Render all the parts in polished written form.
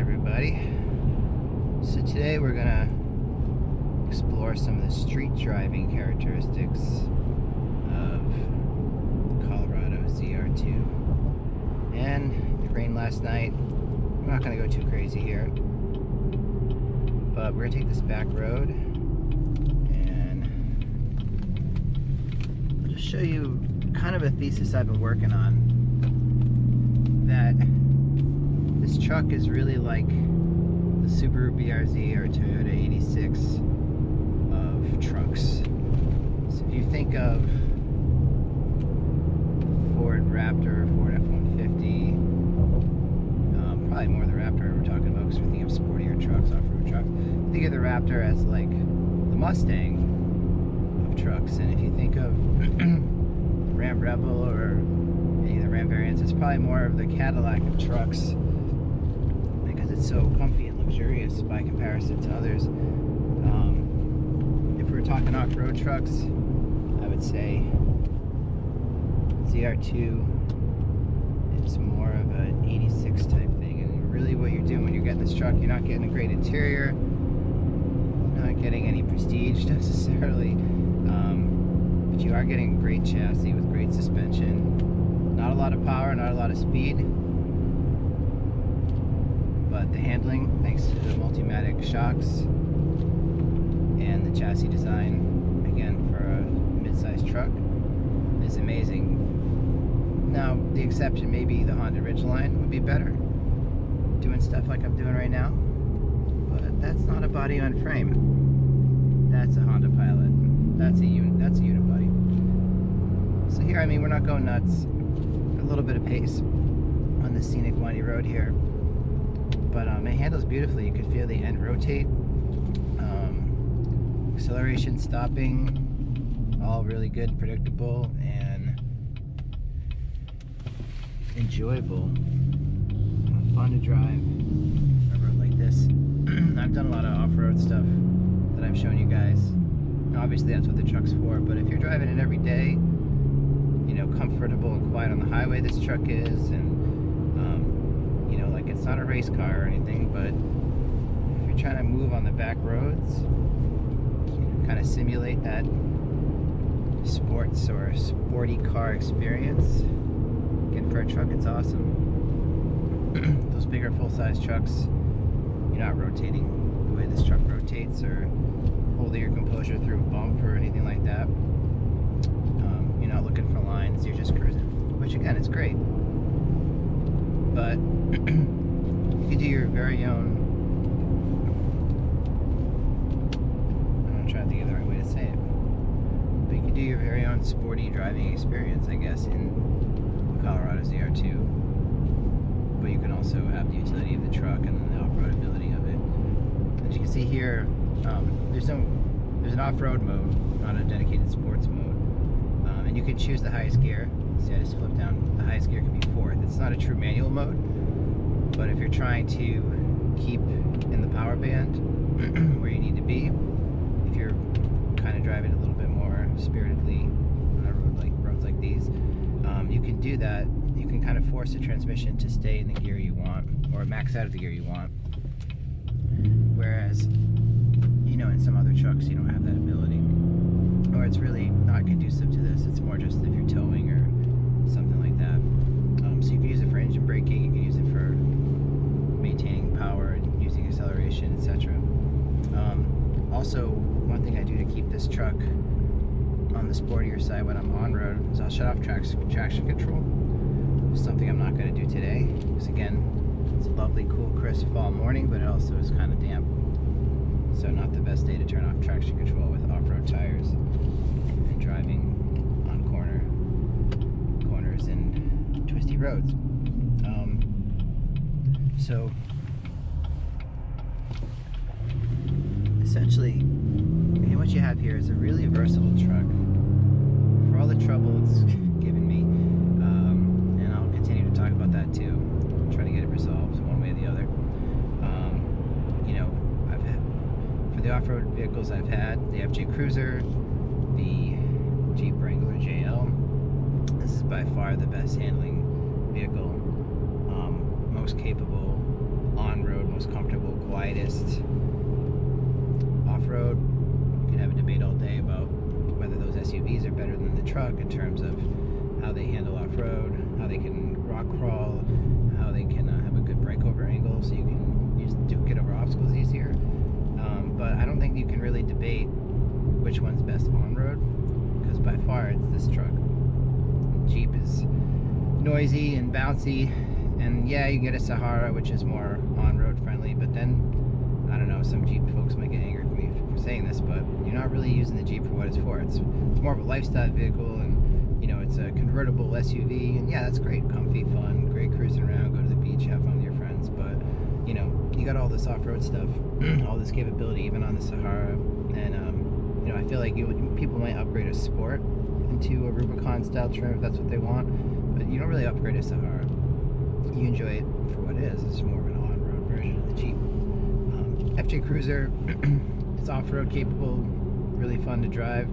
everybody. So today we're gonna explore some of the street driving characteristics of the Colorado ZR2. And it rained last night. I'm not gonna go too crazy here, but we're gonna take this back road and I'll just show you kind of a thesis I've been working on, that this truck is really like the Subaru BRZ or Toyota 86 of trucks. So if you think of Ford Raptor, Ford F-150, probably more the Raptor we're talking about because we're thinking of sportier trucks, off-road trucks. Think of the Raptor as like the Mustang of trucks, and if you think of Ram Rebel or any of the Ram variants, it's probably more of the Cadillac of trucks because it's so comfy and luxurious by comparison to others. If we were talking off-road trucks, I would say ZR2 is more of an 86 type thing. And really what you're doing when you're getting this truck, you're not getting a great interior, not getting any prestige necessarily, but you are getting a great chassis with great suspension. Not a lot of power, not a lot of speed, but the handling, thanks to the Multimatic shocks and the chassis design, again for a mid-sized truck, is amazing. Now, the exception may be the Honda Ridgeline would be better, doing stuff like I'm doing right now, but that's not a body on frame. That's a Honda Pilot. That's a unibody. So here, I mean, we're not going nuts. A little bit of pace on the scenic windy road here, but it handles beautifully. You could feel the end rotate, acceleration, stopping, all really good and predictable and enjoyable. Fun to drive a road like this. I've done a lot of off-road stuff that I've shown you guys. Obviously that's what the truck's for, but if you're driving it every day, you know, comfortable and quiet on the highway, this truck is, and you know, like, it's not a race car or anything, but if you're trying to move on the back roads, kind of simulate that sports or sporty car experience, again, for a truck, it's awesome. Those bigger full-size trucks, you're not rotating the way this truck rotates or holding your composure through a bump or anything like that. You're not looking for lines, you're just cruising, which again, it's great. But you could do your very own, I'm trying to think of the right way to say it, but you could do your very own sporty driving experience, I guess, in the Colorado ZR2. But you can also have the utility of the truck and the off-road ability of it. As you can see here, there's an off-road mode, not a dedicated sports mode. And you can choose the highest gear. See, I just flipped down. The highest gear can be 4th. It's not a true manual mode, but if you're trying to keep in the power band where you need to be, if you're kind of driving a little bit more spiritedly on a road roads like these, you can do that. You can kind of force the transmission to stay in the gear you want, or max out of the gear you want. Whereas, you know, in some other trucks, you don't have that ability, or it's really not conducive to this. It's more just if you're towing or something like that. So you can use it for engine braking, you can use it for maintaining power and using acceleration, etc. Also, one thing I do to keep this truck on the sportier side when I'm on road is I'll shut off traction control. Something I'm not going to do today, because again, it's a lovely, cool, crisp fall morning, but it also is kind of damp. So not the best day to turn off traction control with off-road tires and driving on corners and twisty roads. So essentially, what you have here is a really versatile truck. For all the trouble it's given me, and I'll continue to talk about that too, try to get it resolved one way or the other. You know, for the off-road vehicles I've had, the FJ Cruiser, the Jeep Wrangler JL, this is by far the best handling vehicle, most capable on-road, most most comfortable, quietest off-road. You can have a debate all day about whether those SUVs are better than the truck in terms of how they handle off-road, how they can rock crawl, how they can have a good breakover angle so you can get over obstacles easier. But I don't think you can really debate which one's best on-road, because by far it's this truck. Jeep is noisy and bouncy, and yeah, you get a Sahara, which is more on-road friendly, but then, I don't know, some Jeep folks might get angry with me for saying this, but you're not really using the Jeep for what it's for. It's more of a lifestyle vehicle, and you know, it's a convertible SUV, and yeah, that's great, comfy, fun, great cruising around, go to the beach, have fun with your friends, but you know, you got all this off-road stuff, all this capability, even on the Sahara, and you know, I feel like people might upgrade a Sport into a Rubicon style trim if that's what they want, but you don't really upgrade a Sahara. You enjoy it for what it is. It's more of an on-road version of the Jeep. FJ Cruiser, it's off-road capable, really fun to drive.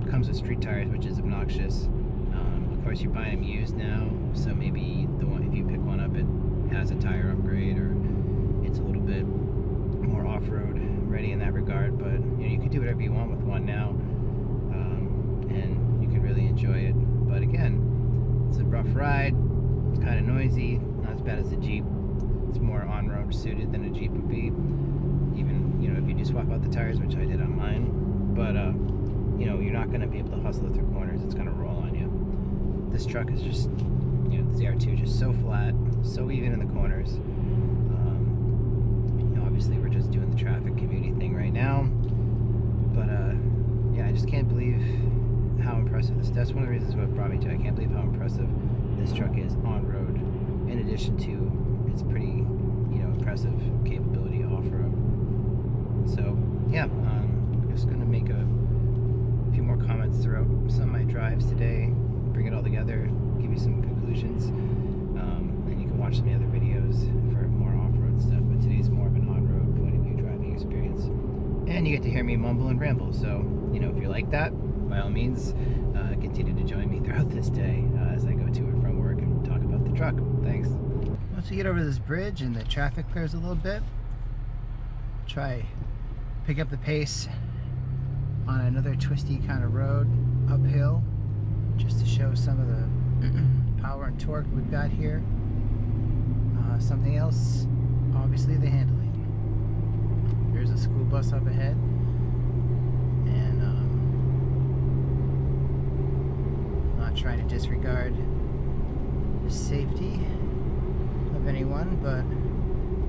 Comes with street tires, which is obnoxious. Of course, you're buying them used now, so maybe the one, if you pick one up, it has a tire upgrade, or it's a little bit more off-road ready in that regard. But you know, you can do whatever you want with one now, and you can really enjoy it. But again, it's a rough ride. It's kind of noisy, not as bad as a Jeep. It's more on-road suited than a Jeep would be. Even, you know, if you do swap out the tires, which I did on mine. But you know, you're not going to be able to hustle it through corners. It's going to roll on you. This truck is just, you know, the ZR2 just so flat, so even in the corners. You know, obviously we're just doing the traffic community thing right now. But yeah, I just can't believe how impressive this. That's one of the reasons what brought me to it. I can't believe how impressive this truck is on road, in addition to its pretty, you know, impressive capability off-road. So yeah, I'm just gonna make a few more comments throughout some of my drives today, bring it all together, give you some conclusions, and you can watch some of the other videos for more off-road stuff, but today's more of an on-road point of view driving experience, and you get to hear me mumble and ramble. So you know, if you like that, by all means, continue to join me throughout this day as I go to and from work and talk about the truck. Thanks. Once we get over this bridge and the traffic clears a little bit, try pick up the pace on another twisty kind of road uphill, just to show some of the power and torque we've got here. Something else, obviously, the handling. There's a school bus up ahead, and not trying to disregard the safety of anyone, but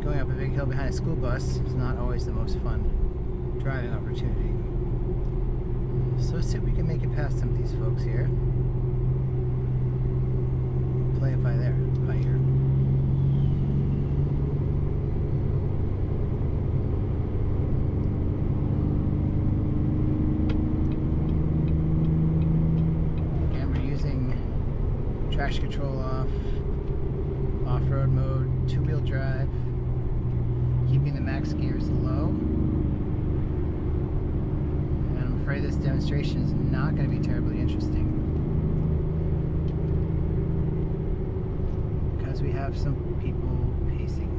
going up a big hill behind a school bus is not always the most fun driving opportunity. So let's see if we can make it past some of these folks here. Play it by there, by ear. Again, we're using traction control off, off-road mode, two-wheel drive, keeping the max gears low. I'm afraid this demonstration is not going to be terribly interesting, because we have some people pacing.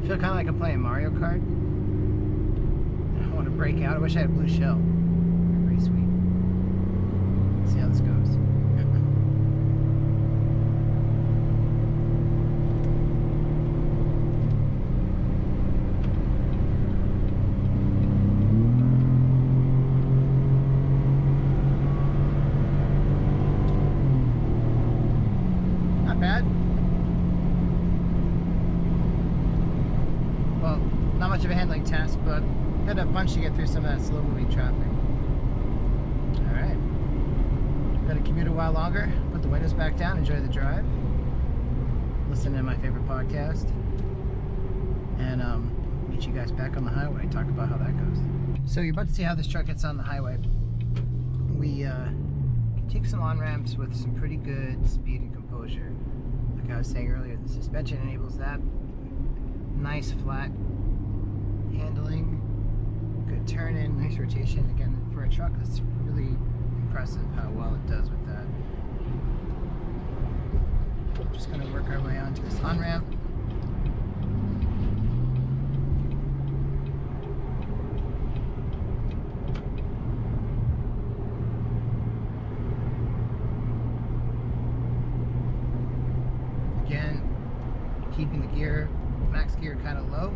I feel kind of like I'm playing Mario Kart. I want to break out. I wish I had a blue shell. Pretty sweet. Let's see how this goes. Bad. Well, not much of a handling test, but got a bunch to get through some of that slow moving traffic. Alright. Gonna commute a while longer, put the windows back down, enjoy the drive, listen to my favorite podcast, and meet you guys back on the highway, talk about how that goes. So you're about to see how this truck gets on the highway. We can take some on-ramps with some pretty good speed and composure. Like I was saying earlier, the suspension enables that. Nice flat handling, good turn-in, nice rotation. Again, for a truck, that's really impressive how well it does with that. Just gonna work our way onto this on-ramp. keeping the max gear kind of low.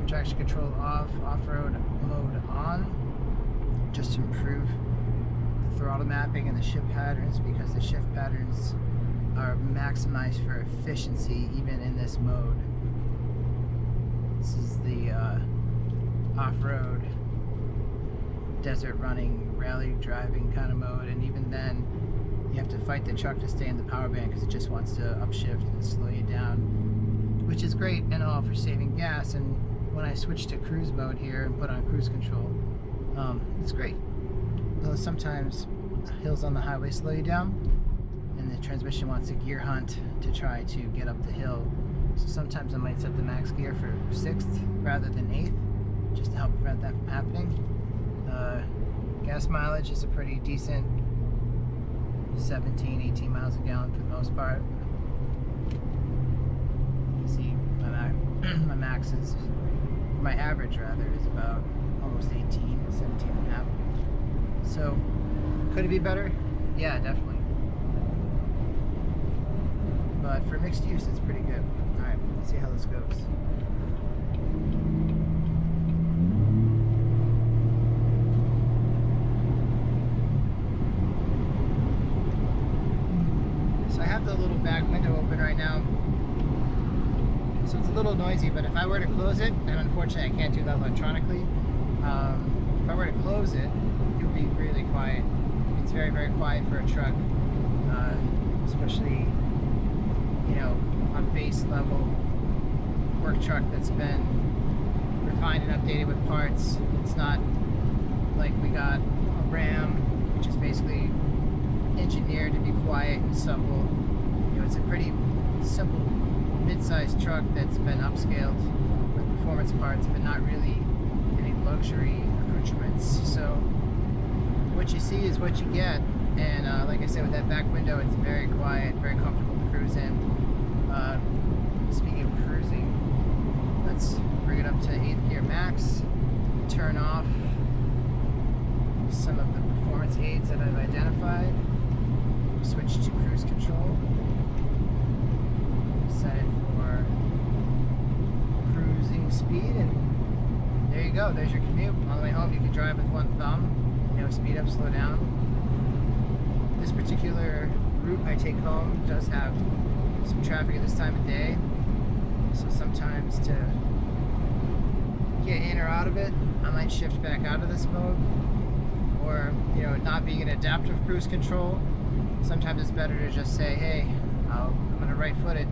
Traction control off, off-road mode on, just to improve the throttle mapping and the shift patterns, because the shift patterns are maximized for efficiency even in this mode. This is the off-road, desert running, rally driving kind of mode, and even then you have to fight the truck to stay in the power band because it just wants to upshift and slow you down, which is great and all for saving gas. And when I switch to cruise mode here and put on cruise control, it's great. Though sometimes hills on the highway slow you down, and the transmission wants a gear hunt to try to get up the hill. So sometimes I might set the max gear for 6th rather than 8th, just to help prevent that from happening. Gas mileage is a pretty decent 17, 18 miles a gallon for the most part. You see my max is, my average rather, is about almost 18, 17 and a half. So, could it be better? Yeah, definitely. But for mixed use, it's pretty good. Alright, let's see how this goes. So I have the little back window open right now. So it's a little noisy, but if I were to close it, and unfortunately I can't do that electronically, if I were to close it, it would be really quiet. It's very, very quiet for a truck, especially, you know, a base level work truck that's been refined and updated with parts. It's not like we got a Ram, which is basically engineered to be quiet and supple. You know, it's a pretty simple mid-sized truck that's been upscaled with performance parts, but not really any luxury accoutrements. So what you see is what you get, and like I said, with that back window, it's very quiet, very comfortable to cruise in. Speaking of cruising, let's bring it up to 8th gear max, turn off some of the performance aids that I've identified, switch to cruise control, set it for cruising speed, and there you go. There's your commute. On the way home, you can drive with one thumb, you know, speed up, slow down. This particular route I take home does have some traffic at this time of day, so sometimes to get in or out of it, I might shift back out of this mode. Or, you know, not being an adaptive cruise control, sometimes it's better to just say, hey, I'm going to right foot it